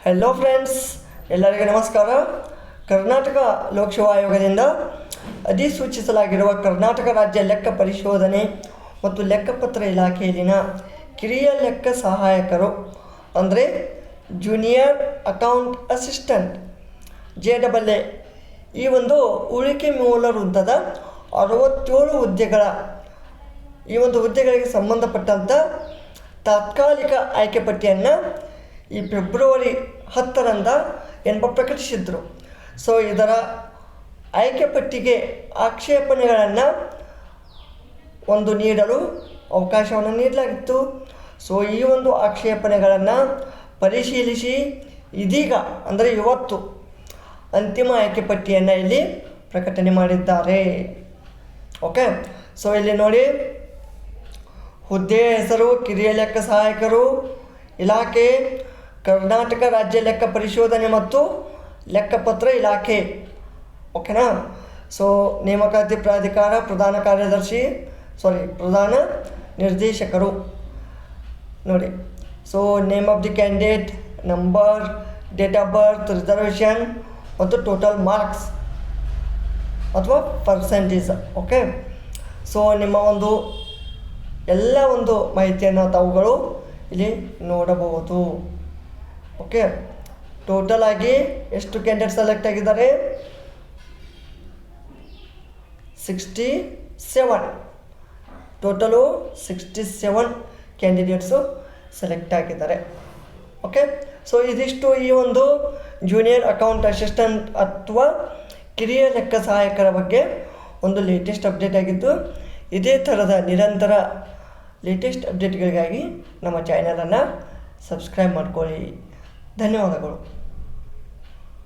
Hello friends, ಎಲ್ಲರಿಗೂ ನಮಸ್ಕಾರ. ಕರ್ನಾಟಕ ಲೋಕಸೇವಾ ಆಯೋಗದಿಂದ ಅಧಿಸೂಚಿಸಲಾಗಿರುವ ಕರ್ನಾಟಕ ರಾಜ್ಯ ಲೆಕ್ಕ ಪರಿಶೋಧನೆ ಮತ್ತು ಲೆಕ್ಕಪತ್ರ ಇಲಾಖೆಯಲ್ಲಿನ ಕಿರಿಯ ಲೆಕ್ಕ ಸಹಾಯಕರು ಅಂದರೆ ಜೂನಿಯರ್ ಅಕೌಂಟ್ ಅಸಿಸ್ಟೆಂಟ್ JAA ಈ ಒಂದು ಉಳಿಕೆ ಮೂಲ ವೃತ್ತದ 67 ಹುದ್ದೆಗಳ ಈ ಒಂದು ಹುದ್ದೆಗಳಿಗೆ ಸಂಬಂಧಪಟ್ಟಂಥ ತಾತ್ಕಾಲಿಕ ಆಯ್ಕೆ ಪಟ್ಟಿಯನ್ನು ಈ ಫೆಬ್ರವರಿ 10ರಂದು ಪ್ರಕಟಿಸಿದರು. ಸೊ ಇದರ ಆಯ್ಕೆ ಪಟ್ಟಿಗೆ ಆಕ್ಷೇಪಣೆಗಳನ್ನು ನೀಡಲು ಅವಕಾಶವನ್ನು ನೀಡಲಾಗಿತ್ತು. ಸೊ ಈ ಒಂದು ಆಕ್ಷೇಪಣೆಗಳನ್ನು ಪರಿಶೀಲಿಸಿ ಇದೀಗ ಅಂದರೆ ಇವತ್ತು ಅಂತಿಮ ಆಯ್ಕೆ ಪಟ್ಟಿಯನ್ನು ಇಲ್ಲಿ ಪ್ರಕಟಣೆ ಮಾಡಿದ್ದಾರೆ. ಓಕೆ, ಸೊ ಇಲ್ಲಿ ನೋಡಿ, ಹುದ್ದೆ ಹೆಸರು ಕಿರಿಯ ಲೆಕ್ಕ ಸಹಾಯಕರು ಇಲಾಖೆ, ಕರ್ನಾಟಕ ರಾಜ್ಯ ಲೆಕ್ಕ ಪರಿಶೋಧನೆ ಮತ್ತು ಲೆಕ್ಕಪತ್ರ ಇಲಾಖೆ. ಓಕೆನಾ? ಸೊ ನೇಮಕಾತಿ ಪ್ರಾಧಿಕಾರ ಪ್ರಧಾನ ನಿರ್ದೇಶಕರು ನೋಡಿ. So name of the candidate, number, date of birth, reservation ಮತ್ತು ಟೋಟಲ್ ಮಾರ್ಕ್ಸ್ ಅಥವಾ ಪರ್ಸೆಂಟೇಜ್. ಓಕೆ, ಸೊ ನಿಮ್ಮ ಎಲ್ಲ ಮಾಹಿತಿಯನ್ನು ತಾವುಗಳು ಇಲ್ಲಿ ನೋಡಬಹುದು. ಓಕೆ, ಟೋಟಲ್ ಆಗಿ ಎಷ್ಟು ಕ್ಯಾಂಡಿಡೇಟ್ ಸೆಲೆಕ್ಟ್ ಆಗಿದ್ದಾರೆ? 67. ಟೋಟಲು 67 ಕ್ಯಾಂಡಿಡೇಟ್ಸು ಸೆಲೆಕ್ಟ್ ಆಗಿದ್ದಾರೆ. ಓಕೆ, ಸೊ ಇದಿಷ್ಟು ಈ ಜೂನಿಯರ್ ಅಕೌಂಟ್ ಅಸಿಸ್ಟೆಂಟ್ ಅಥವಾ ಕಿರಿಯ ಲೆಕ್ಕ ಸಹಾಯಕರ ಬಗ್ಗೆ ಲೇಟೆಸ್ಟ್ ಅಪ್ಡೇಟ್ ಆಗಿದ್ದು. ಇದೇ ಥರದ ನಿರಂತರ ಲೇಟೆಸ್ಟ್ ಅಪ್ಡೇಟ್ಗಳಿಗಾಗಿ ನಮ್ಮ ಚಾನಲನ್ನು ಸಬ್ಸ್ಕ್ರೈಬ್ ಮಾಡ್ಕೊಳ್ಳಿ. ಧನ್ಯವಾದಗಳು.